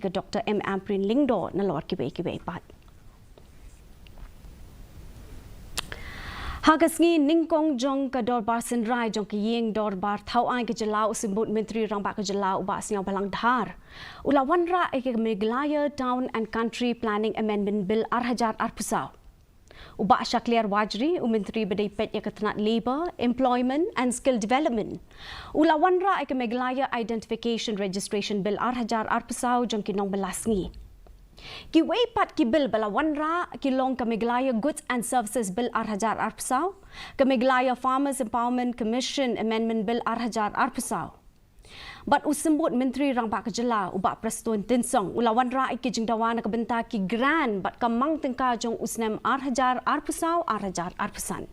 ke Dr. M. Amprin Lingdo na lor kibe pat. Hagasngi ningkong jong ka dorbar senrai jong ke yeng dorbar thau ai ke jelau simbut menteri rang ba ke jelau ba siang balang dhar. Ula Wanrah ke Meghalaya Town and Country Planning Amendment Bill arhajar arpusau. Uba Shakliar Wajri, Menteri Bedai Pet Yakatnat Labour, Employment and Skill Development. Ula Wanrah ke Meghalaya Identification Registration Bill arhajar arpusau jong kinong belasngi. Ki weipat ki bill bala Wanrah ki long ka Meghalaya Goods and Services Bill arhajar arpusau, ka Meghalaya Farmers Empowerment Commission Amendment Bill arhajar arpusau. But usimbut Menteri Rang Bak Jela uba Preston Tinsong ula Wanrah ki jingdawan ka benta ki gran but kamang tengka jong usnem arhajar arpusau arhajar arpusan.